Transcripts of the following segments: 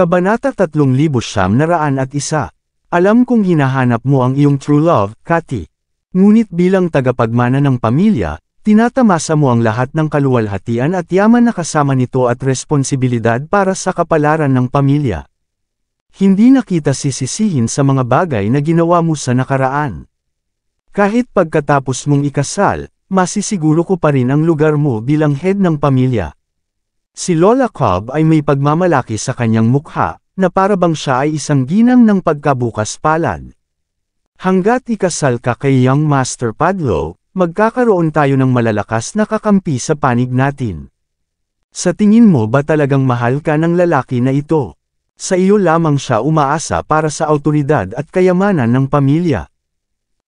Kabanata 3901. Alam kong hinahanap mo ang iyong true love, Cathy. Ngunit bilang tagapagmana ng pamilya, tinatamasa mo ang lahat ng kaluwalhatian at yaman na kasama nito at responsibilidad para sa kapalaran ng pamilya. Hindi na kita sisisihin sa mga bagay na ginawa mo sa nakaraan. Kahit pagkatapos mong ikasal, masisiguro ko pa rin ang lugar mo bilang head ng pamilya. Si Lola Cobb ay may pagmamalaki sa kanyang mukha, na para bang siya ay isang ginang ng pagkabukas palad. Hanggat ikasal ka kay Young Master Padlo, magkakaroon tayo ng malalakas na kakampi sa panig natin. Sa tingin mo ba talagang mahal ka ng lalaki na ito? Sa iyo lamang siya umaasa para sa awtoridad at kayamanan ng pamilya.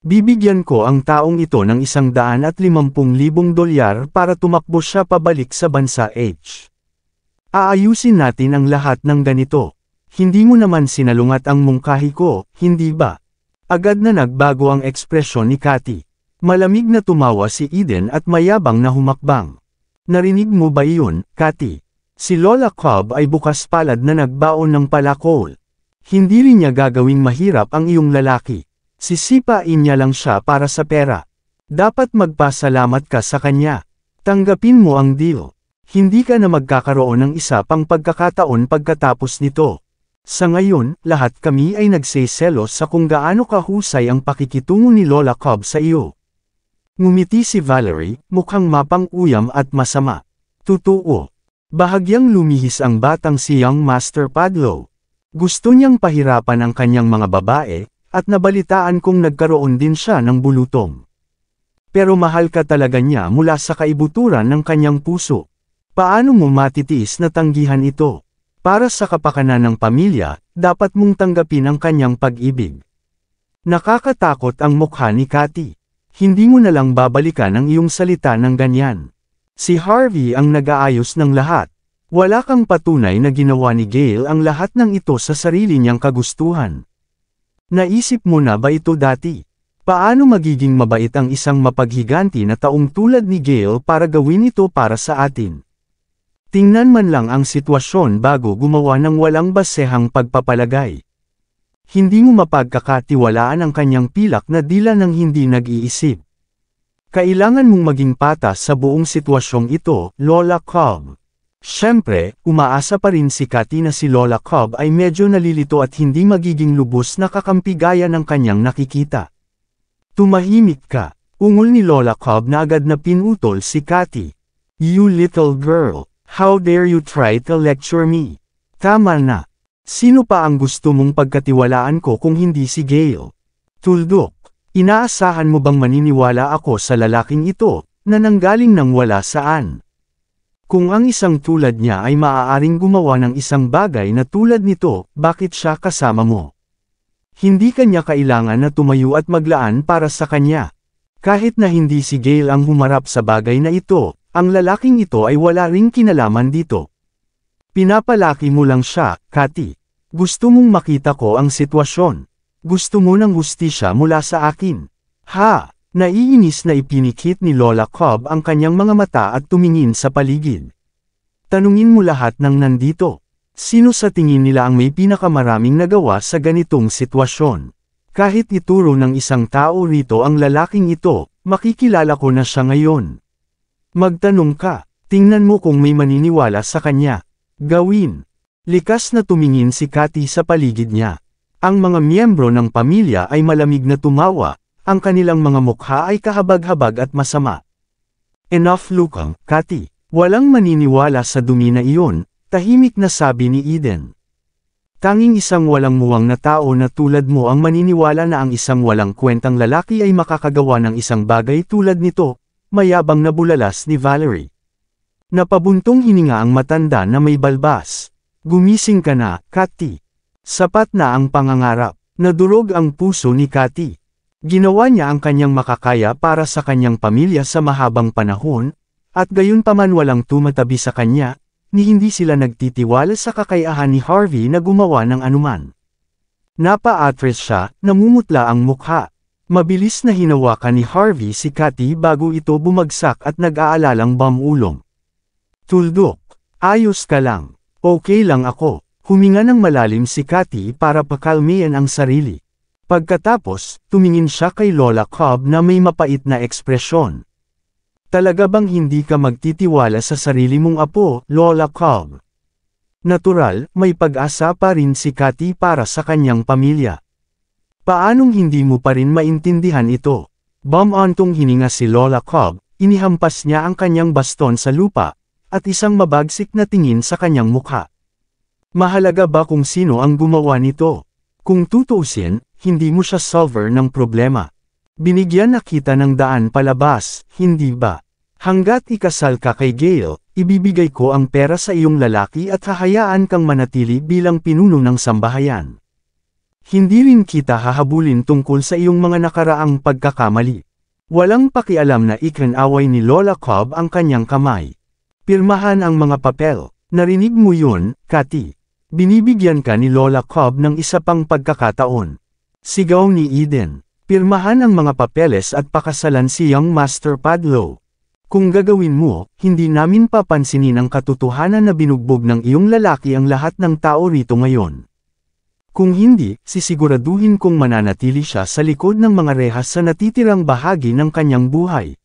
Bibigyan ko ang taong ito ng $150,000 para tumakbo siya pabalik sa bansa H. Aayusin natin ang lahat ng ganito. Hindi mo naman sinalungat ang mungkahi ko, hindi ba? Agad na nagbago ang ekspresyon ni Cathy. Malamig na tumawa si Eden at mayabang na humakbang. Narinig mo ba iyon, Cathy? Si Lola Cobb ay bukas palad na nagbaon ng palakol. Hindi rin niya gagawing mahirap ang iyong lalaki. Sisipain niya lang siya para sa pera. Dapat magpasalamat ka sa kanya. Tanggapin mo ang deal. Hindi ka na magkakaroon ng isa pang pagkakataon pagkatapos nito. Sa ngayon, lahat kami ay nagseselos sa kung gaano kahusay ang pakikitungo ni Lola Cobb sa iyo. Ngumiti si Valerie, mukhang mapang-uyam at masama. Totoo. Bahagyang lumihis ang batang si Young Master Padlo. Gusto niyang pahirapan ang kanyang mga babae, at nabalitaan kong nagkaroon din siya ng bulutong. Pero mahal ka talaga niya mula sa kaibuturan ng kanyang puso. Paano mo matitiis na tanggihan ito? Para sa kapakanan ng pamilya, dapat mong tanggapin ang kanyang pag-ibig. Nakakatakot ang mukha ni Cathy. Hindi mo na lang babalikan ang iyong salita ng ganyan. Si Harvey ang nag-aayos ng lahat. Wala kang patunay na ginawa ni Gail ang lahat ng ito sa sarili niyang kagustuhan. Naisip mo na ba ito dati? Paano magiging mabait ang isang mapaghiganti na taong tulad ni Gail para gawin ito para sa atin? Tingnan man lang ang sitwasyon bago gumawa ng walang basehang pagpapalagay. Hindi mo mapagkakatiwalaan ang kanyang pilak na dila ng hindi nag-iisip. Kailangan mong maging patas sa buong sitwasyong ito, Lola Cobb. Siyempre, umaasa pa rin si Cathy na si Lola Cobb ay medyo nalilito at hindi magiging lubos na kakampi gaya ng kanyang nakikita. Tumahimik ka, ungol ni Lola Cobb na agad na pinutol si Cathy. You little girl. How dare you try to lecture me? Tama na. Sino pa ang gusto mong pagkatiwalaan ko kung hindi si Gail? Tuldok, inaasahan mo bang maniniwala ako sa lalaking ito, na nanggaling ng wala saan? Kung ang isang tulad niya ay maaaring gumawa ng isang bagay na tulad nito, bakit siya kasama mo? Hindi kanya kailangan na tumayo at maglaan para sa kanya. Kahit na hindi si Gail ang humarap sa bagay na ito, ang lalaking ito ay wala ring kinalaman dito. Pinapalaki mo lang siya, Cathy. Gusto mong makita ko ang sitwasyon. Gusto mo ng hustisya mula sa akin. Ha! Naiinis na ipinikit ni Lola Cobb ang kanyang mga mata at tumingin sa paligid. Tanungin mo lahat ng nandito. Sino sa tingin nila ang may pinakamaraming nagawa sa ganitong sitwasyon? Kahit ituro ng isang tao rito ang lalaking ito, makikilala ko na siya ngayon. Magtanong ka, tingnan mo kung may maniniwala sa kanya. Gawin. Likas na tumingin si Cathy sa paligid niya. Ang mga miyembro ng pamilya ay malamig na tumawa, ang kanilang mga mukha ay kahabag-habag at masama. Enough lukang, Cathy. Walang maniniwala sa dumi na iyon, tahimik na sabi ni Eden. Tanging isang walang muwang na tao na tulad mo ang maniniwala na ang isang walang kwentang lalaki ay makakagawa ng isang bagay tulad nito. Mayabang na bulalas ni Valerie. Napabuntong hininga ang matanda na may balbas. Gumising ka na, Cathy. Sapat na ang pangangarap. Nadurog ang puso ni Cathy. Ginawa niya ang kanyang makakaya para sa kanyang pamilya sa mahabang panahon, at gayunpaman walang tumatabi sa kanya, ni hindi sila nagtitiwala sa kakayahan ni Harvey na gumawa ng anuman. Napa-atres siya, namumutla ang mukha. Mabilis na hinawakan ni Harvey si Cathy bago ito bumagsak at nag-aalalang bamulong. Tuldok, ayos ka lang. Okay lang ako. Huminga ng malalim si Cathy para pakalmihan ang sarili. Pagkatapos, tumingin siya kay Lola Cobb na may mapait na ekspresyon. Talaga bang hindi ka magtitiwala sa sarili mong apo, Lola Cobb? Natural, may pag-asa pa rin si Cathy para sa kanyang pamilya. Paanong hindi mo pa rin maintindihan ito? Bumantong hininga si Lola Cobb, inihampas niya ang kanyang baston sa lupa, at isang mabagsik na tingin sa kanyang mukha. Mahalaga ba kung sino ang gumawa nito? Kung tutuusin, hindi mo siya solver ng problema. Binigyan na kita ng daan palabas, hindi ba? Hanggat ikasal ka kay Gail, ibibigay ko ang pera sa iyong lalaki at hahayaan kang manatili bilang pinuno ng sambahayan. Hindi rin kita hahabulin tungkol sa iyong mga nakaraang pagkakamali. Walang pakialam na ikinaway ni Lola Cobb ang kanyang kamay. Pirmahan ang mga papel. Narinig mo yun, Cathy? Binibigyan ka ni Lola Cobb ng isa pang pagkakataon. Sigaw ni Eden. Pirmahan ang mga papeles at pakasalan si Young Master Padlow. Kung gagawin mo, hindi namin papansinin ang katotohanan na binugbog ng iyong lalaki ang lahat ng tao rito ngayon. Kung hindi, sisiguraduhin kong mananatili siya sa likod ng mga rehas sa natitirang bahagi ng kanyang buhay.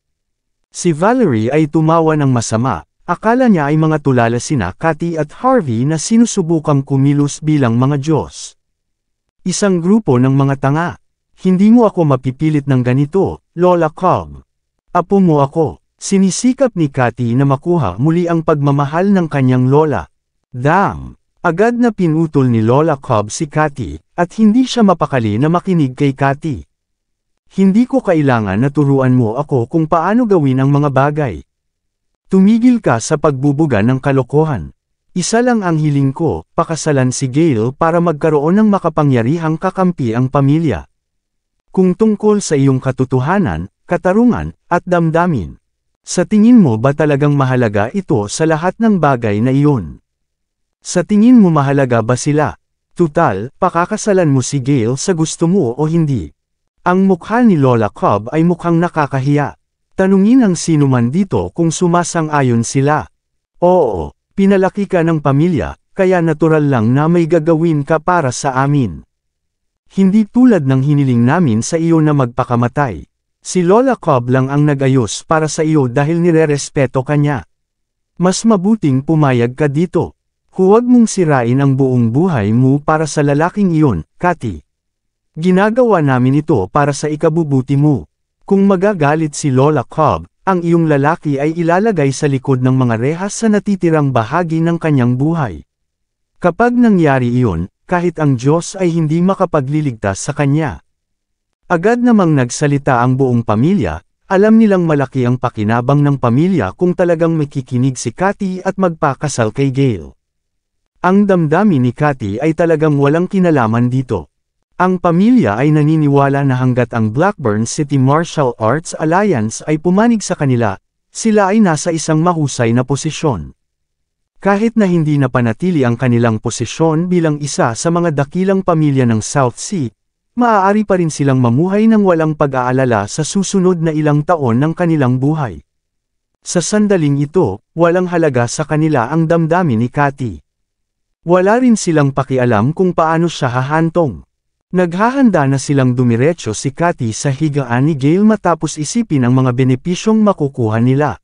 Si Valerie ay tumawa ng masama, akala niya ay mga tulala sina Cathy at Harvey na sinusubukang kumilos bilang mga Diyos. Isang grupo ng mga tanga. Hindi mo ako mapipilit ng ganito, Lola Cobb. Apo mo ako. Sinisikap ni Cathy na makuha muli ang pagmamahal ng kanyang lola. Damn! Agad na pinutol ni Lola Cobb si Cathy, at hindi siya mapakali na makinig kay Cathy. Hindi ko kailangan na turuan mo ako kung paano gawin ang mga bagay. Tumigil ka sa pagbubuga ng kalokohan. Isa lang ang hiling ko, pakasalan si Gail para magkaroon ng makapangyarihang kakampi ang pamilya. Kung tungkol sa iyong katotohanan, katarungan, at damdamin. Sa tingin mo ba talagang mahalaga ito sa lahat ng bagay na iyon? Sa tingin mo mahalaga ba sila? Tutal, pakakasalan mo si Gail sa gusto mo o hindi. Ang mukha ni Lola Cobb ay mukhang nakakahiya. Tanungin ang sino man dito kung sumasang-ayon sila. Oo. Pinalaki ka ng pamilya, kaya natural lang na may gagawin ka para sa amin. Hindi tulad ng hiniling namin sa iyo na magpakamatay. Si Lola Cobb lang ang nag-ayos para sa iyo dahil nirerespeto ka niya. Mas mabuting pumayag ka dito. Huwag mong sirain ang buong buhay mo para sa lalaking iyon, Cathy. Ginagawa namin ito para sa ikabubuti mo. Kung magagalit si Lola Cobb, ang iyong lalaki ay ilalagay sa likod ng mga rehas sa natitirang bahagi ng kanyang buhay. Kapag nangyari iyon, kahit ang Diyos ay hindi makapagliligtas sa kanya. Agad namang nagsalita ang buong pamilya, alam nilang malaki ang pakinabang ng pamilya kung talagang makikinig si Cathy at magpakasal kay Gail. Ang damdamin ni Cathy ay talagang walang kinalaman dito. Ang pamilya ay naniniwala na hanggat ang Blackburn City Martial Arts Alliance ay pumanig sa kanila, sila ay nasa isang mahusay na posisyon. Kahit na hindi napanatili ang kanilang posisyon bilang isa sa mga dakilang pamilya ng South Sea, maaari pa rin silang mamuhay ng walang pag-aalala sa susunod na ilang taon ng kanilang buhay. Sa sandaling ito, walang halaga sa kanila ang damdamin ni Cathy. Wala rin silang pakialam kung paano siya hahantong. Naghahanda na silang dumiretso si Cathy sa higaan ni Gail matapos isipin ang mga benepisyong makukuha nila.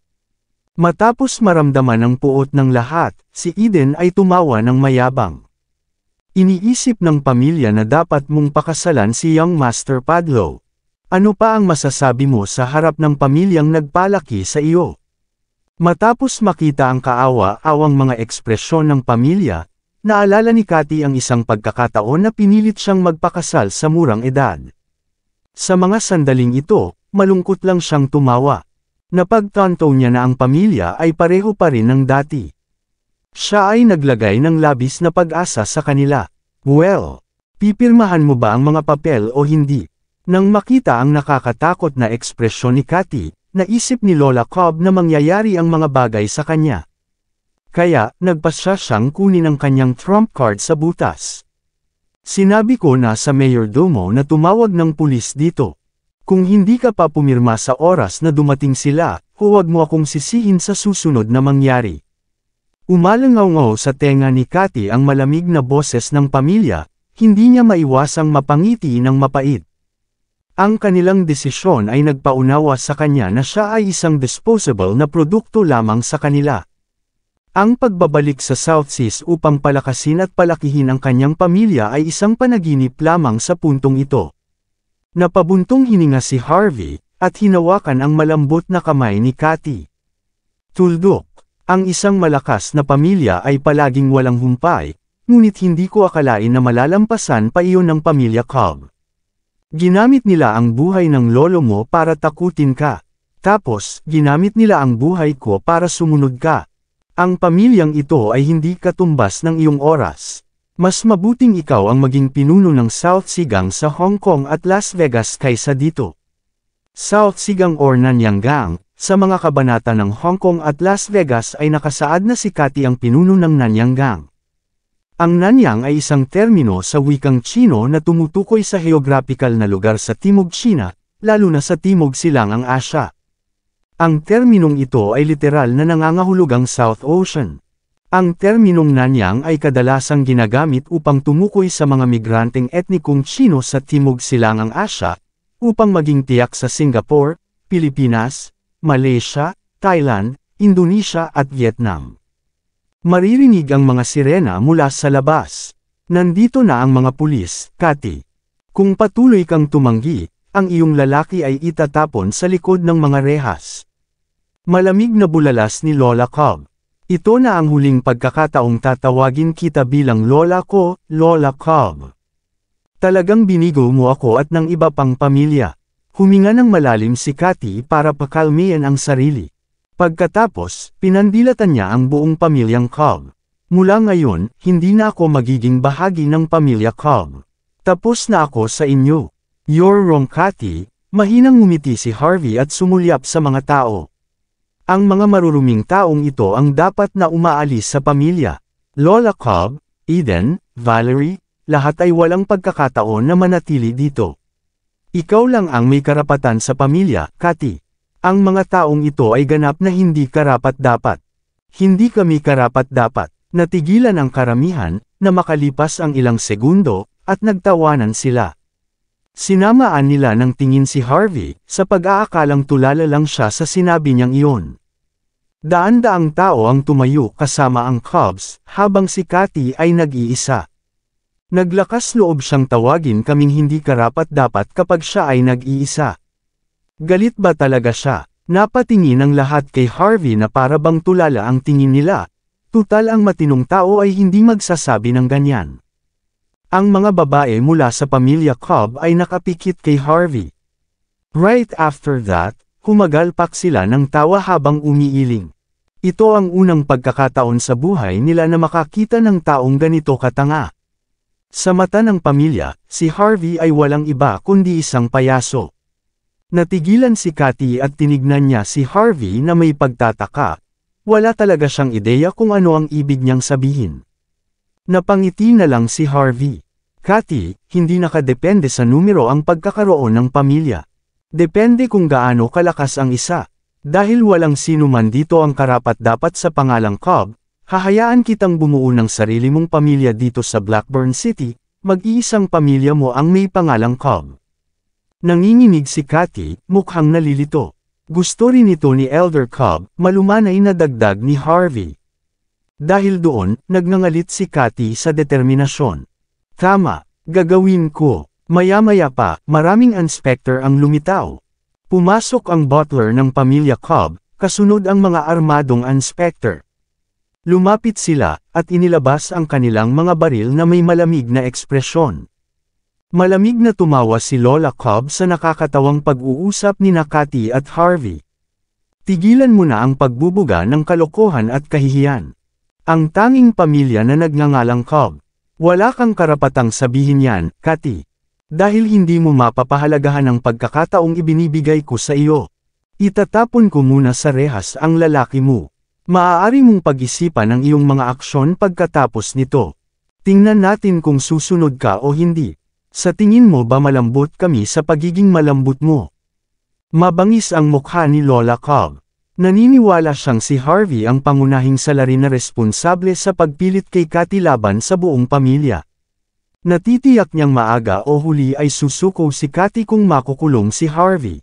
Matapos maramdaman ang puot ng lahat, si Eden ay tumawa ng mayabang. Iniisip ng pamilya na dapat mong pakasalan si Young Master Padlow. Ano pa ang masasabi mo sa harap ng pamilyang nagpalaki sa iyo? Matapos makita ang kaawa-awang mga ekspresyon ng pamilya, naalala ni Cathy ang isang pagkakataon na pinilit siyang magpakasal sa murang edad. Sa mga sandaling ito, malungkot lang siyang tumawa. Napagtanto niya na ang pamilya ay pareho pa rin ng dati. Siya ay naglagay ng labis na pag-asa sa kanila. Well, pipirmahan mo ba ang mga papel o hindi? Nang makita ang nakakatakot na ekspresyon ni Cathy, naisip ni Lola Cobb na mangyayari ang mga bagay sa kanya. Kaya, nagpasya siyang kunin ang kanyang trump card sa butas. Sinabi ko na sa mayordomo na tumawag ng pulis dito. Kung hindi ka pa pumirma sa oras na dumating sila, huwag mo akong sisihin sa susunod na mangyari. Umalangaw-ngaw sa tenga ni Cathy ang malamig na boses ng pamilya, hindi niya maiwasang mapangiti ng mapait. Ang kanilang desisyon ay nagpaunawa sa kanya na siya ay isang disposable na produkto lamang sa kanila. Ang pagbabalik sa South Seas upang palakasin at palakihin ang kanyang pamilya ay isang panaginip lamang sa puntong ito. Napabuntong hininga si Harvey, at hinawakan ang malambot na kamay ni Cathy. Tuldok, ang isang malakas na pamilya ay palaging walang humpay, ngunit hindi ko akalain na malalampasan pa iyon ng pamilya Cobb. Ginamit nila ang buhay ng lolo mo para takutin ka. Tapos, ginamit nila ang buhay ko para sumunod ka. Ang pamilyang ito ay hindi katumbas ng iyong oras. Mas mabuting ikaw ang maging pinuno ng South Sigang sa Hong Kong at Las Vegas kaysa dito. South Sigang or Nanyang Gang, sa mga kabanata ng Hong Kong at Las Vegas ay nakasaad na si Cathy ang pinuno ng Nanyang Gang. Ang Nanyang ay isang termino sa wikang Tsino na tumutukoy sa geographical na lugar sa Timog China, lalo na sa Timog Silangang Asya. Ang terminong ito ay literal na nangangahulugang South Ocean. Ang terminong Nanyang ay kadalasang ginagamit upang tumukoy sa mga migranteng etnikong Tsino sa Timog Silangang Asya, upang maging tiyak sa Singapore, Pilipinas, Malaysia, Thailand, Indonesia at Vietnam. Maririnig ang mga sirena mula sa labas. Nandito na ang mga pulis, Cathy. Kung patuloy kang tumanggi, ang iyong lalaki ay itatapon sa likod ng mga rehas. Malamig na bulalas ni Lola Cobb. Ito na ang huling pagkakataong tatawagin kita bilang lola ko, Lola Cobb. Talagang binigo mo ako at ng iba pang pamilya. Huminga ng malalim si Cathy para pakalmihan ang sarili. Pagkatapos, pinandilatan niya ang buong pamilyang Cobb. Mula ngayon, hindi na ako magiging bahagi ng pamilya Cobb. Tapos na ako sa inyo. You're wrong, Cathy. Mahinang ngumiti si Harvey at sumulyap sa mga tao. Ang mga maruruming taong ito ang dapat na umaalis sa pamilya. Lola Cobb, Eden, Valerie, lahat ay walang pagkakataon na manatili dito. Ikaw lang ang may karapatan sa pamilya, Cathy. Ang mga taong ito ay ganap na hindi karapat-dapat. Hindi kami karapat-dapat. Natigilan ang karamihan, na makalipas ang ilang segundo, at nagtawanan sila. Sinamaan nila ng tingin si Harvey, sa pag-aakalang tulala lang siya sa sinabi niyang iyon. Daan-daang tao ang tumayo kasama ang Cobbs, habang si Cathy ay nag-iisa. Naglakas loob siyang tawagin kaming hindi karapat-dapat kapag siya ay nag-iisa. Galit ba talaga siya? Napatingin ang lahat kay Harvey na para bang tulala ang tingin nila. Tutal ang matinong tao ay hindi magsasabi ng ganyan. Ang mga babae mula sa pamilya Cobb ay nakapikit kay Harvey. Right after that, humagalpak sila ng tawa habang umiiling. Ito ang unang pagkakataon sa buhay nila na makakita ng taong ganito katanga. Sa mata ng pamilya, si Harvey ay walang iba kundi isang payaso. Natigilan si Cathy at tinignan niya si Harvey na may pagtataka. Wala talaga siyang ideya kung ano ang ibig niyang sabihin. Napangiti na lang si Harvey. Cathy, hindi nakadepende sa numero ang pagkakaroon ng pamilya. Depende kung gaano kalakas ang isa. Dahil walang sino man dito ang karapat-dapat sa pangalang Cobb, hahayaan kitang bumuo ng sarili mong pamilya dito sa Blackburn City, mag-iisang pamilya mo ang may pangalang Cobb. Nanginginig si Cathy, mukhang nalilito. Gusto rin ito ni Elder Cobb, malumanay na dagdag ni Harvey. Dahil doon, nagngangalit si Cathy sa determinasyon. Tama, gagawin ko. Maya-maya pa, maraming inspector ang lumitaw. Pumasok ang butler ng pamilya Cobb, kasunod ang mga armadong inspector. Lumapit sila, at inilabas ang kanilang mga baril na may malamig na ekspresyon. Malamig na tumawa si Lola Cobb sa nakakatawang pag-uusap ni Cathy at Harvey. Tigilan mo na ang pagbubuga ng kalokohan at kahihiyan. Ang tanging pamilya na nagngangalang Cobb. Wala kang karapatang sabihin yan, Cathy. Dahil hindi mo mapapahalagahan ang pagkakataong ibinibigay ko sa iyo. Itatapon ko muna sa rehas ang lalaki mo. Maaari mong pag-isipan ang iyong mga aksyon pagkatapos nito. Tingnan natin kung susunod ka o hindi. Sa tingin mo ba malambot kami sa pagiging malambot mo? Mabangis ang mukha ni Lola Cobb. Naniniwala siyang si Harvey ang pangunahing salarin na responsable sa pagpilit kay Cathy laban sa buong pamilya. Natitiyak niyang maaga o huli ay susuko si Cathy kung makukulong si Harvey.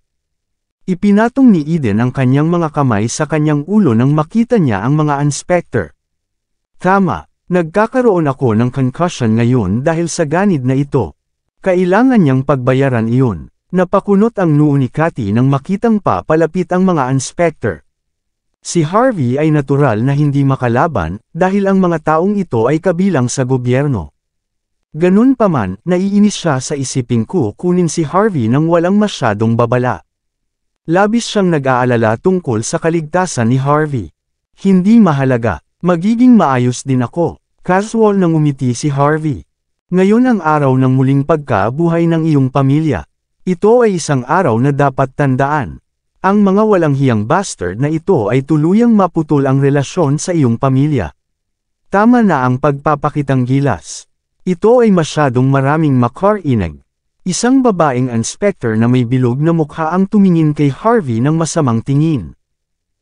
Ipinatong ni Eden ang kanyang mga kamay sa kanyang ulo nang makita niya ang mga inspector. Tama, nagkakaroon ako ng concussion ngayon dahil sa ganid na ito. Kailangan niyang pagbayaran iyon. Napakunot ang noo ni Cathy nang makitang papalapit ang mga inspector. Si Harvey ay natural na hindi makalaban dahil ang mga taong ito ay kabilang sa gobyerno. Ganun pa man, naiinis siya sa isiping ko kunin si Harvey nang walang masyadong babala. Labis siyang nag-aalala tungkol sa kaligtasan ni Harvey. Hindi mahalaga, magiging maayos din ako. Casual nang umiti si Harvey. Ngayon ang araw ng muling pagkabuhay ng iyong pamilya. Ito ay isang araw na dapat tandaan. Ang mga walang hiyang bastard na ito ay tuluyang maputol ang relasyon sa iyong pamilya. Tama na ang pagpapakitang gilas. Ito ay masyadong maraming makarinig. Isang babaeng inspector na may bilog na mukha ang tumingin kay Harvey ng masamang tingin.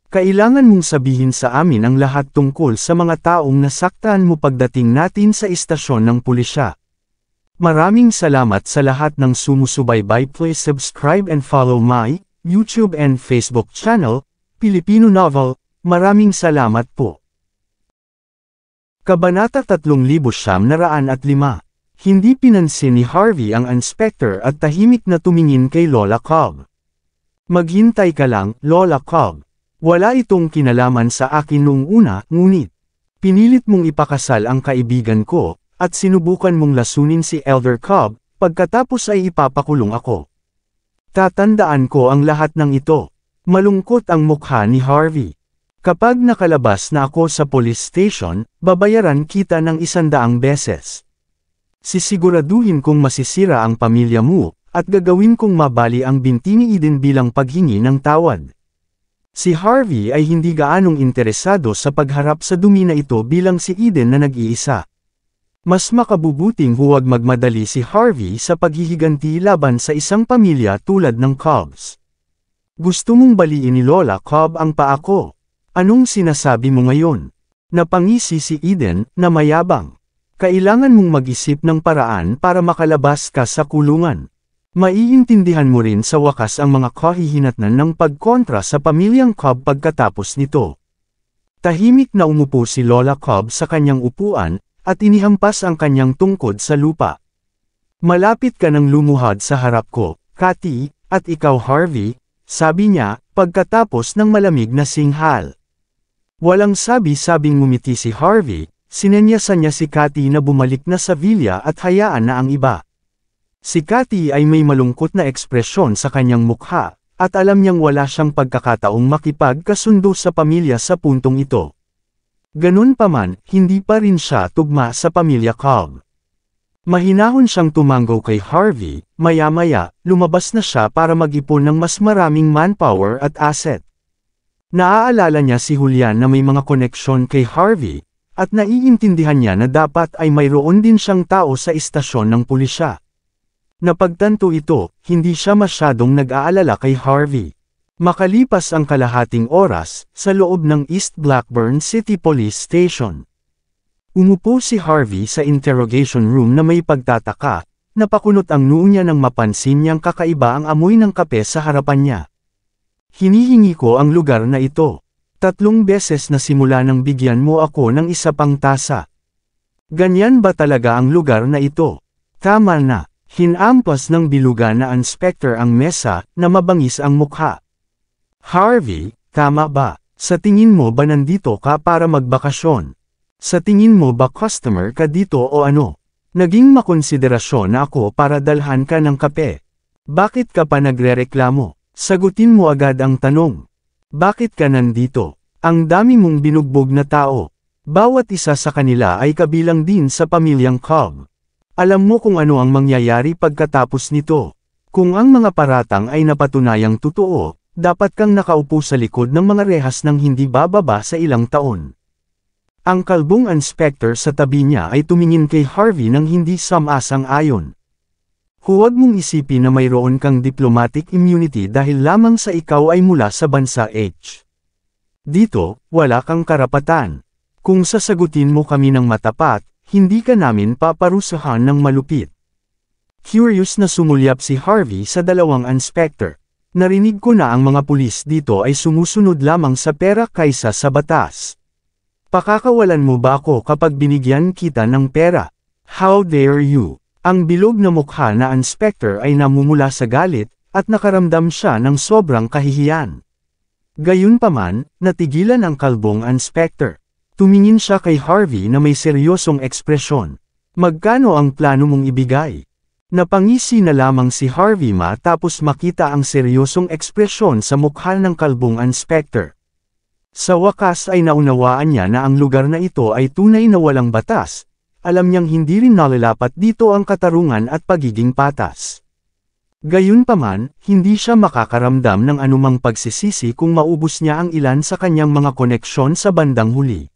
Kailangan mong sabihin sa amin ang lahat tungkol sa mga taong nasaktan mo pagdating natin sa istasyon ng pulisya. Maraming salamat sa lahat ng sumusubaybay. Please subscribe and follow my YouTube and Facebook channel, Pilipino Novel. Maraming salamat po. Kabanata 3905. Hindi pinansin ni Harvey ang inspector at tahimik na tumingin kay Lola Cobb. Maghintay ka lang, Lola Cobb. Wala itong kinalaman sa akin noong una, ngunit pinilit mong ipakasal ang kaibigan ko, at sinubukan mong lasunin si Elder Cobb, pagkatapos ay ipapakulong ako. Tatandaan ko ang lahat ng ito. Malungkot ang mukha ni Harvey. Kapag nakalabas na ako sa police station, babayaran kita ng 100 beses. Sisiguraduhin kong masisira ang pamilya mo, at gagawin kong mabali ang binti ni Eden bilang paghingi ng tawad. Si Harvey ay hindi gaanong interesado sa pagharap sa dumi na ito bilang si Eden na nag-iisa. Mas makabubuting huwag magmadali si Harvey sa paghihiganti laban sa isang pamilya tulad ng Cobbs. Gusto mong baliin ni Lola Cobb ang paa ko. Anong sinasabi mo ngayon? Napangisi si Eden, na mayabang. Kailangan mong mag-isip ng paraan para makalabas ka sa kulungan. Maiintindihan mo rin sa wakas ang mga kahihinatnan ng pagkontra sa pamilyang Cobb pagkatapos nito. Tahimik na umupo si Lola Cobb sa kanyang upuan, at inihampas ang kanyang tungkod sa lupa. Malapit ka nang lumuhad sa harap ko, Cathy, at ikaw Harvey, sabi niya, pagkatapos ng malamig na singhal. Walang sabi-sabing ngumiti si Harvey. Sinenyasan niya si Cathy na bumalik na sa villa at hayaan na ang iba. Si Cathy ay may malungkot na ekspresyon sa kanyang mukha, at alam niyang wala siyang pagkakataong makipagkasundo sa pamilya sa puntong ito. Ganun pa man, hindi pa rin siya tugma sa pamilya Cobb. Mahinahon siyang tumanggo kay Harvey, maya-maya, lumabas na siya para mag-ipon ng mas maraming manpower at asset. Naaalala niya si Julian na may mga koneksyon kay Harvey, at naiintindihan niya na dapat ay mayroon din siyang tao sa istasyon ng pulisya. Napagtanto ito, hindi siya masyadong nag-aalala kay Harvey. Makalipas ang kalahating oras, sa loob ng East Blackburn City Police Station. Umupo si Harvey sa interrogation room na may pagtataka, napakunot ang noo niya nang mapansin niyang kakaiba ang amoy ng kape sa harapan niya. Hinihingi ko ang lugar na ito. 3 beses na simula nang bigyan mo ako ng isa pang tasa. Ganyan ba talaga ang lugar na ito? Tama na, hinampas ng bilugan na inspector ang mesa, na mabangis ang mukha. Harvey, tama ba? Sa tingin mo ba nandito ka para magbakasyon? Sa tingin mo ba customer ka dito o ano? Naging makonsiderasyon na ako para dalhan ka ng kape. Bakit ka pa nagrereklamo? Sagutin mo agad ang tanong. Bakit ka nandito? Ang dami mong binugbog na tao. Bawat isa sa kanila ay kabilang din sa pamilyang Cobb. Alam mo kung ano ang mangyayari pagkatapos nito. Kung ang mga paratang ay napatunayang totoo, dapat kang nakaupo sa likod ng mga rehas ng hindi bababa sa ilang taon. Ang kalbong inspector sa tabi niya ay tumingin kay Harvey nang hindi sumasang-ayon. Huwag mong isipin na mayroon kang diplomatic immunity dahil lamang sa ikaw ay mula sa bansa H. Dito, wala kang karapatan. Kung sasagutin mo kami ng matapat, hindi ka namin paparusahan ng malupit. Curious na sumulyap si Harvey sa dalawang inspector. Narinig ko na ang mga pulis dito ay sumusunod lamang sa pera kaysa sa batas. Pakakawalan mo ba ako kapag binigyan kita ng pera? How dare you? Ang bilog na mukha na inspector ay namumula sa galit, at nakaramdam siya ng sobrang kahihiyan. Gayunpaman, natigilan ang kalbong inspector. Tumingin siya kay Harvey na may seryosong ekspresyon. Magkano ang plano mong ibigay? Napangisi na lamang si Harvey matapos makita ang seryosong ekspresyon sa mukha ng kalbong inspector. Sa wakas ay naunawaan niya na ang lugar na ito ay tunay na walang batas. Alam niyang hindi rin nalalapat dito ang katarungan at pagiging patas. Gayunpaman, hindi siya makakaramdam ng anumang pagsisisi kung maubos niya ang ilan sa kanyang mga koneksyon sa bandang huli.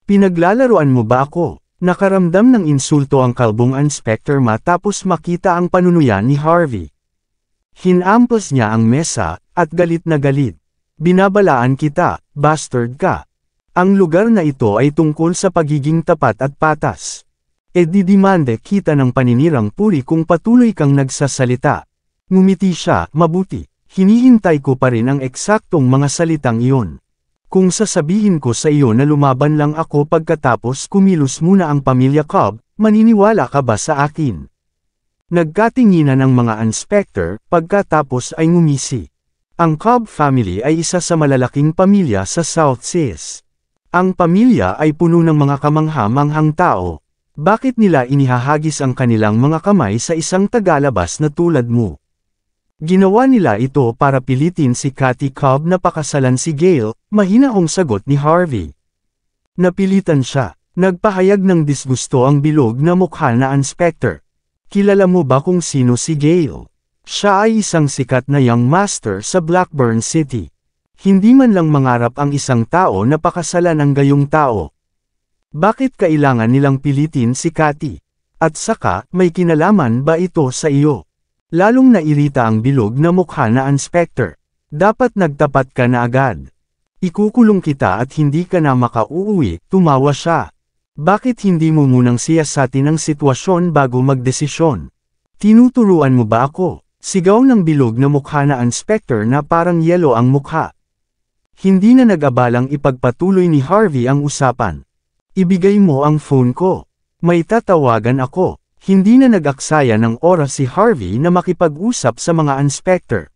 Pinaglalaroan mo ba ako? Nakaramdam ng insulto ang kalbong inspector matapos makita ang panunuyan ni Harvey. Hinampas niya ang mesa, at galit na galit. Binabalaan kita, bastard ka. Ang lugar na ito ay tungkol sa pagiging tapat at patas. E didimande kita ng paninirang puri kung patuloy kang nagsasalita. Ngumiti siya, mabuti. Hinihintay ko pa rin ang eksaktong mga salitang iyon. Kung sasabihin ko sa iyo na lumaban lang ako pagkatapos kumilos muna ang pamilya Cobb, maniniwala ka ba sa akin? Nagkatinginan ang mga inspector, pagkatapos ay ngumisi. Ang Cobb family ay isa sa malalaking pamilya sa South Seas. Ang pamilya ay puno ng mga kamangha-manghang tao. Bakit nila inihahagis ang kanilang mga kamay sa isang tagalabas na tulad mo? Ginawa nila ito para pilitin si Kathy Cobb na pakasalan si Gail, mahinahong sagot ni Harvey. Napilitan siya. Nagpahayag ng disgusto ang bilog na mukha na inspector. Kilala mo ba kung sino si Gail? Siya ay isang sikat na young master sa Blackburn City. Hindi man lang mangarap ang isang tao na pakasalan ang gayong tao. Bakit kailangan nilang pilitin si Kathy? At saka, may kinalaman ba ito sa iyo? Lalong nairita ang bilog na mukha na inspector. Dapat nagtapat ka na agad. Ikukulong kita at hindi ka na makauuwi, tumawa siya. Bakit hindi mo munang siyasatin ang sitwasyon bago magdesisyon? Tinuturuan mo ba ako? Sigaw ng bilog na mukha na inspector na parang yelo ang mukha. Hindi na nag-abalang ipagpatuloy ni Harvey ang usapan. Ibigay mo ang phone ko. May tatawagan ako. Hindi na nag-aksaya ng oras si Harvey na makipag-usap sa mga inspector.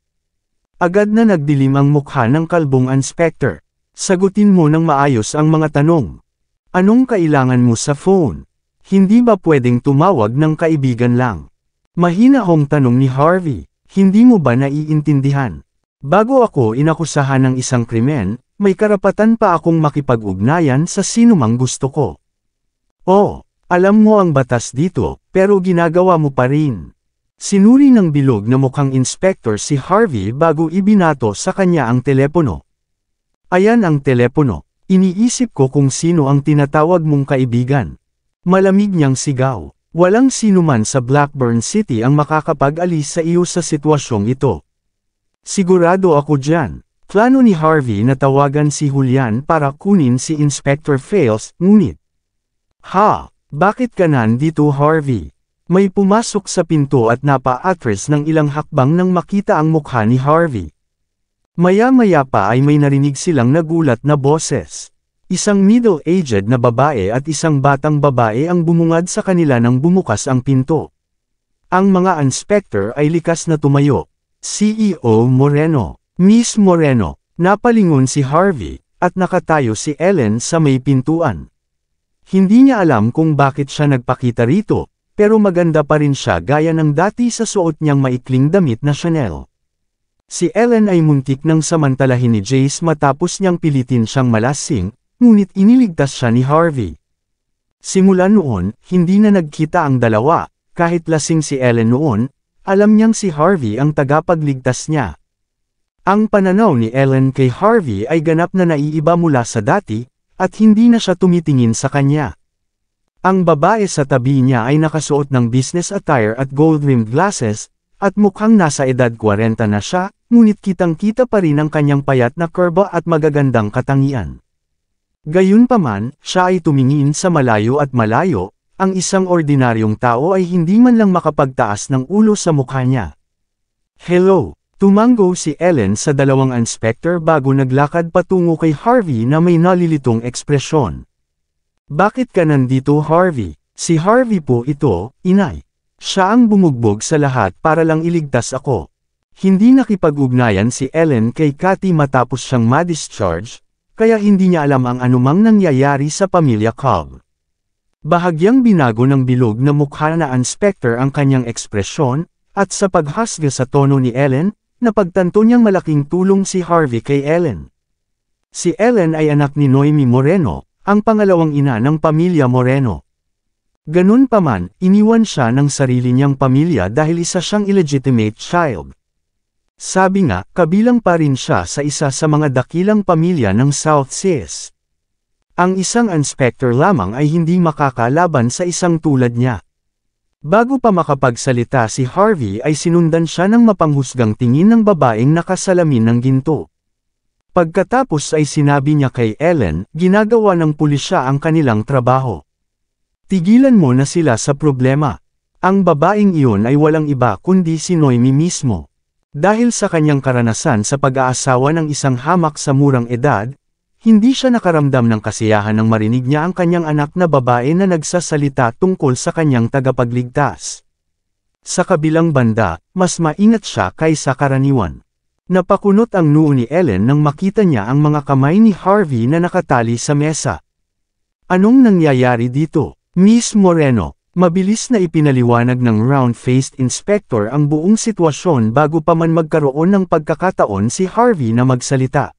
Agad na nagdilim ang mukha ng kalbong inspector. Sagutin mo ng maayos ang mga tanong. Anong kailangan mo sa phone? Hindi ba pwedeng tumawag ng kaibigan lang? Mahinahong tanong ni Harvey. Hindi mo ba naiintindihan? Bago ako inakusahan ng isang krimen, may karapatan pa akong makipag-ugnayan sa sinumang gusto ko. Oh, alam mo ang batas dito, pero ginagawa mo pa rin. Sinuri ng bilog na mukhang inspector si Harvey bago ibinato sa kanya ang telepono. Ayan ang telepono. Iniisip ko kung sino ang tinatawag mong kaibigan. Malamig niyang sigaw. Walang sinuman sa Blackburn City ang makakapag-alis sa iyo sa sitwasyong ito. Sigurado ako dyan. Plano ni Harvey na tawagan si Julian para kunin si Inspector Fales, ngunit. Ha? Bakit ka nandito, Harvey? May pumasok sa pinto at napa-atras ng ilang hakbang nang makita ang mukha ni Harvey. Maya-maya pa ay may narinig silang nagulat na boses. Isang middle-aged na babae at isang batang babae ang bumungad sa kanila nang bumukas ang pinto. Ang mga inspector ay likas na tumayo. CEO Moreno. Miss Moreno. Napalingon si Harvey, at nakatayo si Ellen sa may pintuan. Hindi niya alam kung bakit siya nagpakita rito, pero maganda pa rin siya gaya ng dati sa suot niyang maikling damit na Chanel. Si Ellen ay muntik nang samantalahin ni Jace matapos niyang pilitin siyang malasing, ngunit iniligtas siya ni Harvey. Simula noon, hindi na nagkita ang dalawa, kahit lasing si Ellen noon, alam niyang si Harvey ang tagapagligtas niya. Ang pananaw ni Ellen kay Harvey ay ganap na naiiba mula sa dati, at hindi na siya tumitingin sa kanya. Ang babae sa tabi niya ay nakasuot ng business attire at gold-rimmed glasses, at mukhang nasa edad 40 na siya, ngunit kitang-kita pa rin ang kanyang payat na kurba at magagandang katangian. Gayunpaman, siya ay tumingin sa malayo at malayo, ang isang ordinaryong tao ay hindi man lang makapagtaas ng ulo sa mukha niya. Hello! Tumango si Ellen sa dalawang inspector bago naglakad patungo kay Harvey na may nalilitong ekspresyon. Bakit ka nandito, Harvey? Si Harvey po ito, inay. Siya ang bumugbog sa lahat para lang iligtas ako. Hindi nakipag-ugnayan si Ellen kay Cathy matapos siyang ma-discharge, kaya hindi niya alam ang anumang nangyayari sa pamilya Cobb. Bahagyang binago ng bilog na mukha na inspector ang kanyang ekspresyon, at sa paghasga sa tono ni Ellen, napagtanto niyang malaking tulong si Harvey kay Ellen. Si Ellen ay anak ni Noemi Moreno, ang pangalawang ina ng pamilya Moreno. Ganun pa man, iniwan siya ng sarili niyang pamilya dahil isa siyang illegitimate child. Sabi nga, kabilang pa rin siya sa isa sa mga dakilang pamilya ng South Seas. Ang isang inspector lamang ay hindi makakalaban sa isang tulad niya. Bago pa makapagsalita si Harvey ay sinundan siya ng mapanghusgang tingin ng babaeng nakasalamin ng ginto. Pagkatapos ay sinabi niya kay Ellen, ginagawa ng pulisya ang kanilang trabaho. Tigilan mo na sila sa problema. Ang babaeng iyon ay walang iba kundi si Noemi mismo. Dahil sa kanyang karanasan sa pag-aasawa ng isang hamak sa murang edad, hindi siya nakaramdam ng kasiyahan nang marinig niya ang kanyang anak na babae na nagsasalita tungkol sa kanyang tagapagligtas. Sa kabilang banda, mas maingat siya kaysa karaniwan. Napakunot ang noo ni Ellen nang makita niya ang mga kamay ni Harvey na nakatali sa mesa. Anong nangyayari dito, Miss Moreno? Mabilis na ipinaliwanag ng round-faced inspector ang buong sitwasyon bago pa man magkaroon ng pagkakataon si Harvey na magsalita.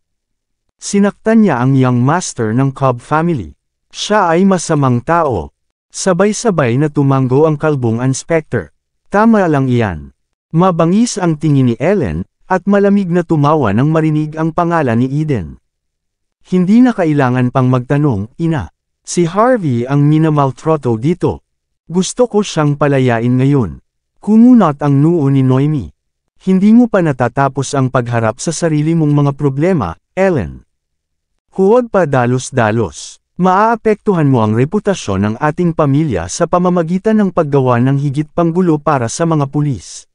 Sinaktan niya ang young master ng Cobb family. Siya ay masamang tao. Sabay-sabay na tumango ang kalbong inspector. Tama lang iyan. Mabangis ang tingin ni Ellen, at malamig na tumawa nang marinig ang pangalan ni Eden. Hindi na kailangan pang magtanong, ina. Si Harvey ang minamaltrato dito. Gusto ko siyang palayain ngayon. Kumunat ang noo ni Noemi. Hindi mo pa natatapos ang pagharap sa sarili mong mga problema, Ellen. Huwag pa dalos-dalos. Maaapektuhan mo ang reputasyon ng ating pamilya sa pamamagitan ng paggawa ng higit pang gulo para sa mga pulis.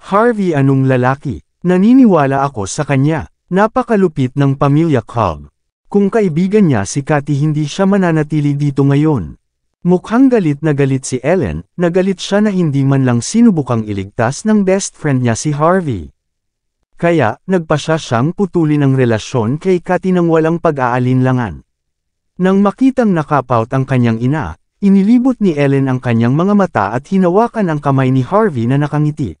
Harvey, anong lalaki? Naniniwala ako sa kanya. Napakalupit ng pamilya Cobb. Kung kaibigan niya si Cathy, hindi siya mananatili dito ngayon. Mukhang galit si Ellen, nagalit siya na hindi man lang sinubukang iligtas ng best friend niya si Harvey. Kaya, nagpasya siyang putulin ang relasyon kay Cathy nang walang pag-aalinlangan. Nang makitang nakapout ang kanyang ina, inilibot ni Ellen ang kanyang mga mata at hinawakan ang kamay ni Harvey na nakangiti.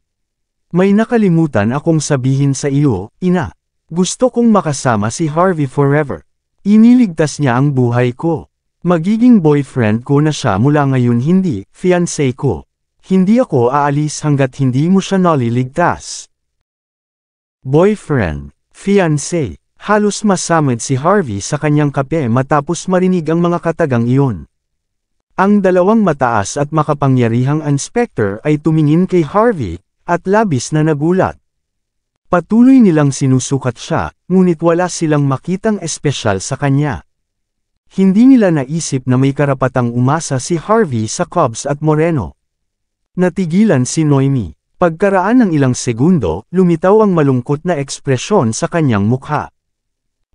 May nakalimutan akong sabihin sa iyo, ina. Gusto kong makasama si Harvey forever. Iniligtas niya ang buhay ko. Magiging boyfriend ko na siya mula ngayon, hindi fiancé ko. Hindi ako aalis hanggat hindi mo siya naliligtas. Boyfriend, fiancé, halos masamad si Harvey sa kanyang kape matapos marinig ang mga katagang iyon. Ang dalawang mataas at makapangyarihang inspector ay tumingin kay Harvey, at labis na nagulat. Patuloy nilang sinusukat siya, ngunit wala silang makitang espesyal sa kanya. Hindi nila naisip na may karapatang umasa si Harvey sa Cobbs at Moreno. Natigilan si Noemi. Pagkaraan ng ilang segundo, lumitaw ang malungkot na ekspresyon sa kanyang mukha.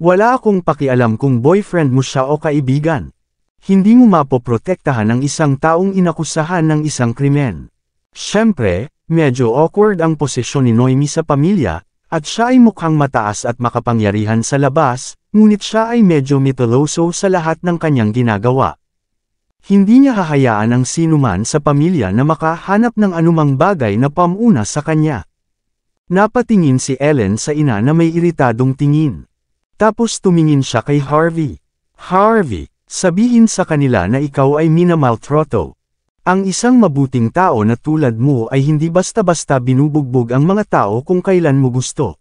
Wala akong pakialam kung boyfriend mo siya o kaibigan. Hindi mo mapoprotektahan ang isang taong inakusahan ng isang krimen. Siyempre, medyo awkward ang posisyon ni Noemi sa pamilya, at siya ay mukhang mataas at makapangyarihan sa labas, ngunit siya ay medyo mitiloso sa lahat ng kanyang ginagawa. Hindi niya hahayaan ang sinuman sa pamilya na makahanap ng anumang bagay na pamuna sa kanya. Napatingin si Ellen sa ina na may iritadong tingin. Tapos tumingin siya kay Harvey. Harvey, sabihin sa kanila na ikaw ay minamaltrato. Ang isang mabuting tao na tulad mo ay hindi basta-basta binubugbog ang mga tao kung kailan mo gusto.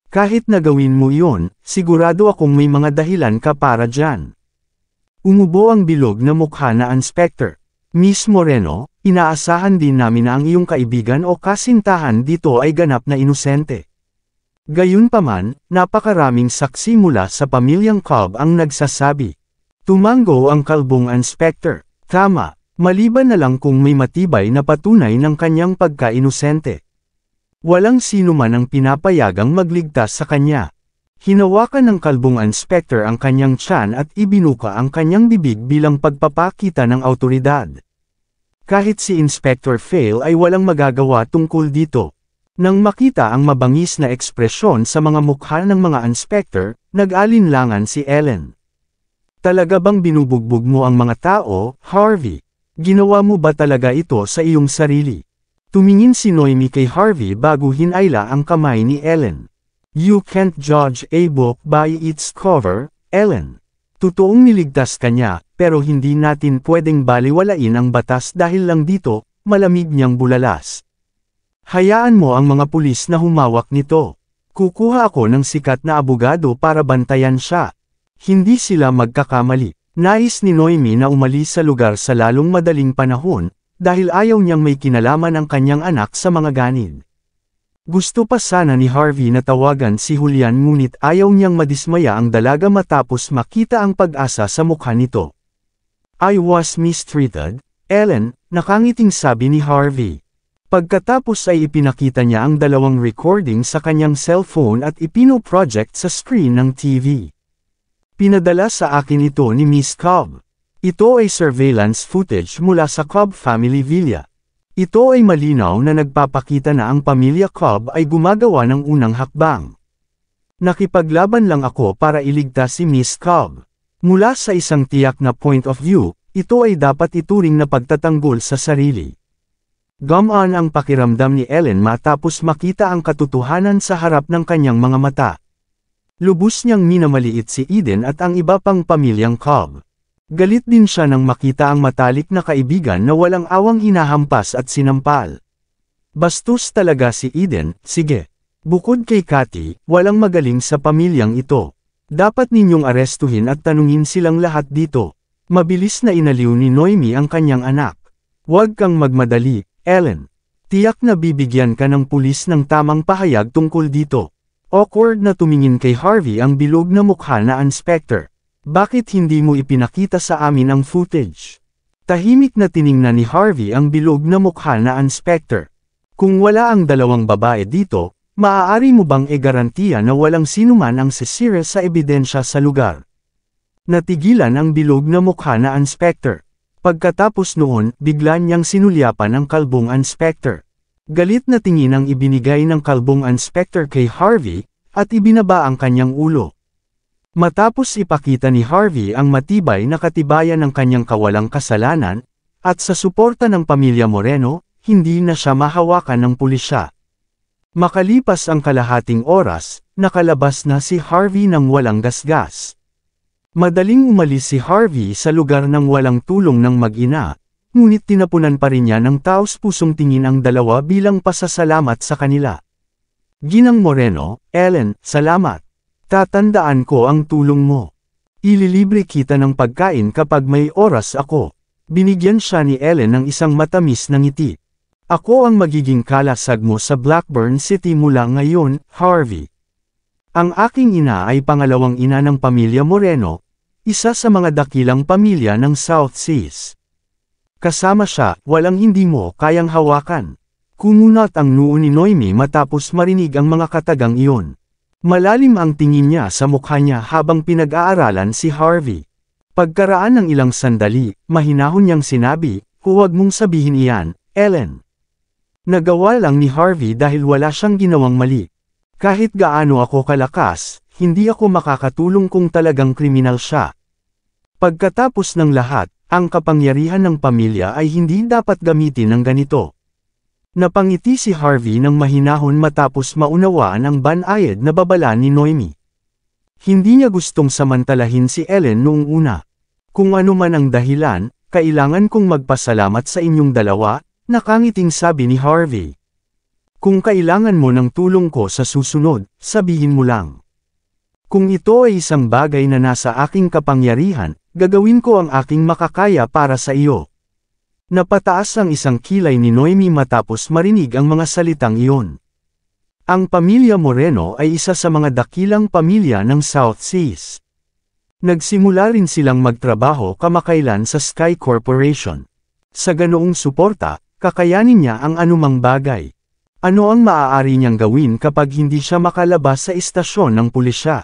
Kahit na gawin mo iyon, sigurado akong may mga dahilan ka para dyan. Umubo ang bilog na mukha na inspector. Miss Moreno, inaasahan din namin na ang iyong kaibigan o kasintahan dito ay ganap na inosente. Gayunpaman, napakaraming saksi mula sa pamilyang Cobb ang nagsasabi. Tumango ang kalbong inspector. Tama, maliban na lang kung may matibay na patunay ng kanyang pagka-inosente. Walang sino man ang pinapayagang magligtas sa kanya. Hinawakan ng kalbong inspector ang kanyang tiyan at ibinuka ang kanyang bibig bilang pagpapakita ng awtoridad. Kahit si Inspector Fail ay walang magagawa tungkol dito. Nang makita ang mabangis na ekspresyon sa mga mukha ng mga inspector, nag-alinlangan si Ellen. Talaga bang binubugbog mo ang mga tao, Harvey? Ginawa mo ba talaga ito sa iyong sarili? Tumingin si Noemi kay Harvey bago hinayla ang kamay ni Ellen. You can't judge a book by its cover, Ellen. Totoong niligtas ka niya, pero hindi natin pwedeng baliwalain ang batas dahil lang dito, malamig niyang bulalas. Hayaan mo ang mga pulis na humawak nito. Kukuha ako ng sikat na abogado para bantayan siya. Hindi sila magkakamali. Nais ni Noemi na umalis sa lugar sa lalong madaling panahon, dahil ayaw niyang may kinalaman ang kanyang anak sa mga ganid. Gusto pa sana ni Harvey na tawagan si Julian ngunit ayaw niyang madismaya ang dalaga matapos makita ang pag-asa sa mukha nito. I was mistreated, Ellen, nakangiting sabi ni Harvey. Pagkatapos ay ipinakita niya ang dalawang recording sa kanyang cellphone at ipino-project sa screen ng TV. Pinadala sa akin ito ni Miss Cobb. Ito ay surveillance footage mula sa Cobb family villa. Ito ay malinaw na nagpapakita na ang pamilya Cobb ay gumagawa ng unang hakbang. Nakipaglaban lang ako para iligtas si Miss Cobb. Mula sa isang tiyak na point of view, ito ay dapat ituring na pagtatanggol sa sarili. Gumaan ang pakiramdam ni Ellen matapos makita ang katotohanan sa harap ng kanyang mga mata. Lubos niyang minamaliit si Eden at ang iba pang pamilyang Cobb. Galit din siya nang makita ang matalik na kaibigan na walang awang hinahampas at sinampal. Bastos talaga si Eden, sige. Bukod kay Cathy, walang magaling sa pamilyang ito. Dapat ninyong arestuhin at tanungin silang lahat dito. Mabilis na inaliw ni Noemi ang kanyang anak. Huwag kang magmadali, Ellen. Tiyak na bibigyan ka ng pulis ng tamang pahayag tungkol dito. Awkward na tumingin kay Harvey ang bilog na mukha na inspector. Bakit hindi mo ipinakita sa amin ang footage? Tahimik na tiningnan ni Harvey ang bilog na mukha na inspector. Kung wala ang dalawang babae dito, maaari mo bang e-garantiya na walang sinuman ang sisira sa ebidensya sa lugar? Natigilan ang bilog na mukha na inspector. Pagkatapos noon, bigla niyang sinulyapan ang kalbong inspector. Galit na tingin ang ibinigay ng kalbong inspector kay Harvey, at ibinaba ang kanyang ulo. Matapos ipakita ni Harvey ang matibay na katibayan ng kanyang kawalang kasalanan, at sa suporta ng pamilya Moreno, hindi na siya mahawakan ng pulisya. Makalipas ang kalahating oras, nakalabas na si Harvey ng walang gasgas. Madaling umalis si Harvey sa lugar ng walang tulong ng mag-ina, ngunit tinapunan pa rin niya ng taos-pusong tingin ang dalawa bilang pasasalamat sa kanila. Ginang Moreno, Ellen, salamat. Tatandaan ko ang tulong mo. Ililibre kita ng pagkain kapag may oras ako. Binigyan siya ni Ellen ng isang matamis na ngiti. Ako ang magiging kalasag mo sa Blackburn City mula ngayon, Harvey. Ang aking ina ay pangalawang ina ng pamilya Moreno, isa sa mga dakilang pamilya ng South Seas. Kasama siya, walang hindi mo kayang hawakan. Kumunat ang noo ni Noemi matapos marinig ang mga katagang iyon. Malalim ang tingin niya sa mukha niya habang pinag-aaralan si Harvey. Pagkaraan ng ilang sandali, mahinahon niyang sinabi, huwag mong sabihin iyan, Ellen. Nagawa lang ni Harvey dahil wala siyang ginawang mali. Kahit gaano ako kalakas, hindi ako makakatulong kung talagang kriminal siya. Pagkatapos ng lahat, ang kapangyarihan ng pamilya ay hindi dapat gamitin ng ganito. Napangiti si Harvey ng mahinahon matapos maunawaan ang banayad na babala ni Noemi. Hindi niya gustong samantalahin si Ellen noong una. Kung ano man ang dahilan, kailangan kong magpasalamat sa inyong dalawa, nakangiting sabi ni Harvey. Kung kailangan mo ng tulong ko sa susunod, sabihin mo lang. Kung ito ay isang bagay na nasa aking kapangyarihan, gagawin ko ang aking makakaya para sa iyo. Napataas ang isang kilay ni Noemi matapos marinig ang mga salitang iyon. Ang pamilya Moreno ay isa sa mga dakilang pamilya ng South Seas. Nagsimula rin silang magtrabaho kamakailan sa Sky Corporation. Sa ganoong suporta, kakayanin niya ang anumang bagay. Ano ang maaari niyang gawin kapag hindi siya makalabas sa istasyon ng pulisya?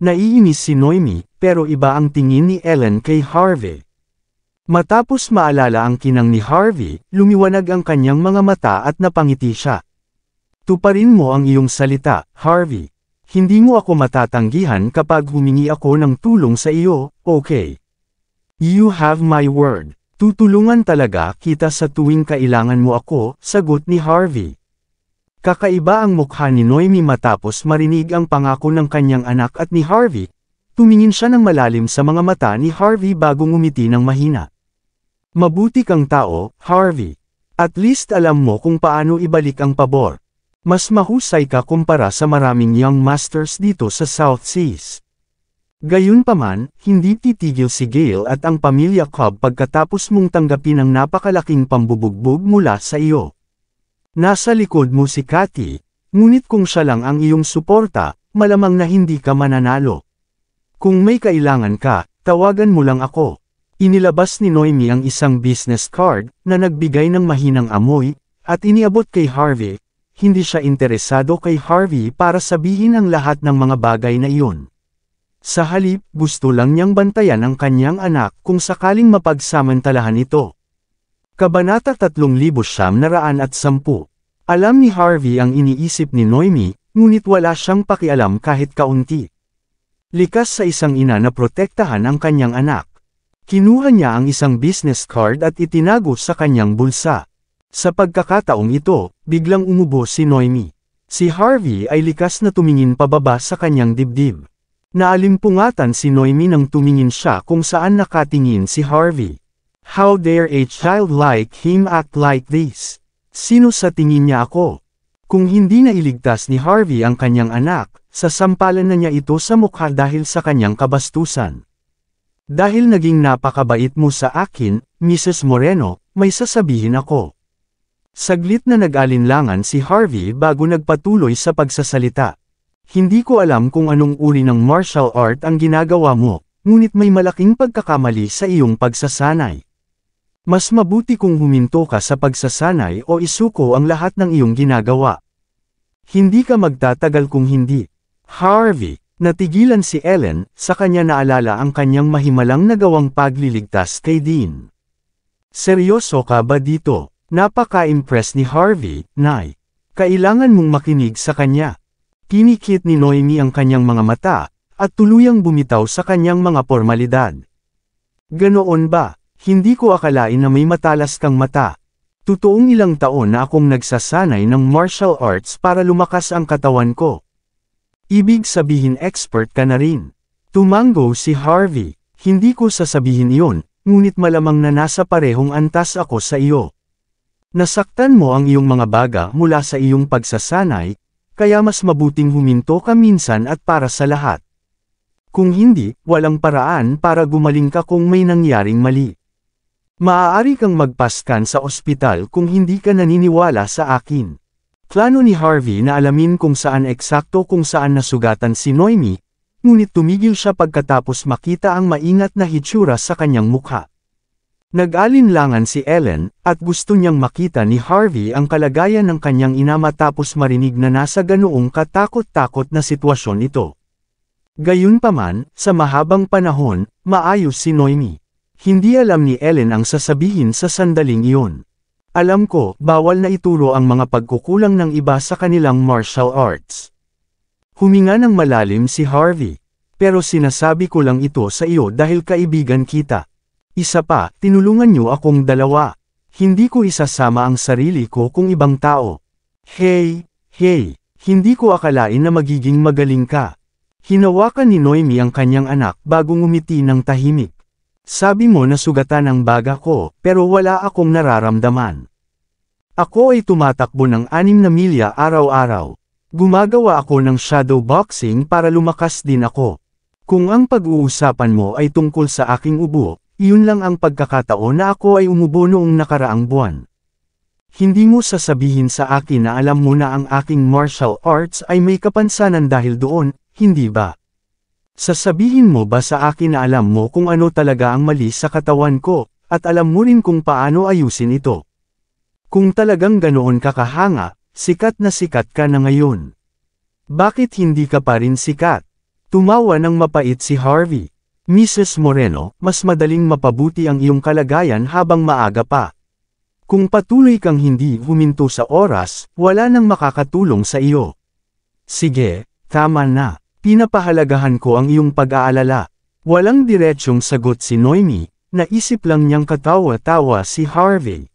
Naiinis si Noemi, pero iba ang tingin ni Ellen kay Harvey. Matapos maalala ang kinang ni Harvey, lumiwanag ang kanyang mga mata at napangiti siya. Tuparin mo ang iyong salita, Harvey. Hindi mo ako matatanggihan kapag humingi ako ng tulong sa iyo, okay? You have my word. Tutulungan talaga kita sa tuwing kailangan mo ako, sagot ni Harvey. Kakaiba ang mukha ni Noemi matapos marinig ang pangako ng kanyang anak at ni Harvey. Tumingin siya ng malalim sa mga mata ni Harvey bago ngumiti ng mahina. Mabuti kang tao, Harvey. At least alam mo kung paano ibalik ang pabor. Mas mahusay ka kumpara sa maraming young masters dito sa South Seas. Gayunpaman, hindi titigil si Gail at ang pamilya Cobb pagkatapos mong tanggapin ang napakalaking pambubugbog mula sa iyo. Nasa likod mo si Cathy, ngunit kung siya lang ang iyong suporta, malamang na hindi ka mananalo. Kung may kailangan ka, tawagan mo lang ako. Inilabas ni Noemi ang isang business card na nagbigay ng mahinang amoy, at iniabot kay Harvey. Hindi siya interesado kay Harvey para sabihin ang lahat ng mga bagay na iyon. Sa halip, gusto lang niyang bantayan ang kanyang anak kung sakaling mapagsamantalahan ito. Kabanata 3910. Alam ni Harvey ang iniisip ni Noemi, ngunit wala siyang pakialam kahit kaunti. Likas sa isang ina na protektahan ang kanyang anak. Kinuha niya ang isang business card at itinago sa kanyang bulsa. Sa pagkakataong ito, biglang umubo si Noemi. Si Harvey ay likas na tumingin pababa sa kanyang dibdib. Naalimpungatan si Noemi nang tumingin siya kung saan nakatingin si Harvey. How dare a child like him act like this? Sino sa tingin niya ako? Kung hindi na iligtas ni Harvey ang kanyang anak, sasampalan na niya ito sa mukha dahil sa kanyang kabastusan. Dahil naging napakabait mo sa akin, Mrs. Moreno, may sasabihin ako. Saglit na nag-alinlangan si Harvey bago nagpatuloy sa pagsasalita. Hindi ko alam kung anong uri ng martial art ang ginagawa mo, ngunit may malaking pagkakamali sa iyong pagsasanay. Mas mabuti kung huminto ka sa pagsasanay o isuko ang lahat ng iyong ginagawa. Hindi ka magtatagal kung hindi. Harvey, natigilan si Ellen, sa kanya naalala ang kanyang mahimalang nagawang pagliligtas kay Dean. Seryoso ka ba dito? Napaka-impress ni Harvey, Nay. Kailangan mong makinig sa kanya. Kinikit ni Noemi ang kanyang mga mata, at tuluyang bumitaw sa kanyang mga formalidad. Ganoon ba? Hindi ko akalain na may matalas kang mata. Totoong ilang taon na akong nagsasanay ng martial arts para lumakas ang katawan ko. Ibig sabihin expert ka na rin. Tumango si Harvey. Hindi ko sasabihin iyon, ngunit malamang na nasa parehong antas ako sa iyo. Nasaktan mo ang iyong mga baga mula sa iyong pagsasanay, kaya mas mabuting huminto ka minsan at para sa lahat. Kung hindi, walang paraan para gumaling ka kung may nangyaring mali. Maaari kang magpaskan sa ospital kung hindi ka naniniwala sa akin. Plano ni Harvey na alamin kung saan eksakto kung saan nasugatan si Noemi, ngunit tumigil siya pagkatapos makita ang maingat na hitsura sa kanyang mukha. Nag-alinlangan si Ellen, at gusto niyang makita ni Harvey ang kalagayan ng kanyang ina matapos marinig na nasa ganoong katakot-takot na sitwasyon ito. Gayunpaman, sa mahabang panahon, maayos si Noemi. Hindi alam ni Ellen ang sasabihin sa sandaling iyon. Alam ko, bawal na ituro ang mga pagkukulang ng iba sa kanilang martial arts. Huminga ng malalim si Harvey. Pero sinasabi ko lang ito sa iyo dahil kaibigan kita. Isa pa, tinulungan niyo akong dalawa. Hindi ko isasama ang sarili ko kung ibang tao. Hey, hindi ko akalain na magiging magaling ka. Hinawakan ni Noemi ang kanyang anak bago ngumiti ng tahimik. Sabi mo na sugatan ang baga ko, pero wala akong nararamdaman. Ako ay tumatakbo ng 6 na milya araw-araw. Gumagawa ako ng shadow boxing para lumakas din ako. Kung ang pag-uusapan mo ay tungkol sa aking ubo, iyon lang ang pagkakataon na ako ay umubo noong nakaraang buwan. Hindi mo sasabihin sa akin na alam mo na ang aking martial arts ay may kapansanan dahil doon, hindi ba? Sasabihin mo ba sa akin na alam mo kung ano talaga ang mali sa katawan ko, at alam mo rin kung paano ayusin ito? Kung talagang ganoon ka kahanga, sikat na sikat ka na ngayon. Bakit hindi ka pa rin sikat? Tumawa ng mapait si Harvey. Mrs. Moreno, mas madaling mapabuti ang iyong kalagayan habang maaga pa. Kung patuloy kang hindi huminto sa oras, wala nang makakatulong sa iyo. Sige, tama na. Pinapahalagahan ko ang iyong pag-aalala. Walang diretsyong sagot si Noemi, naisip lang niyang katawa-tawa si Harvey.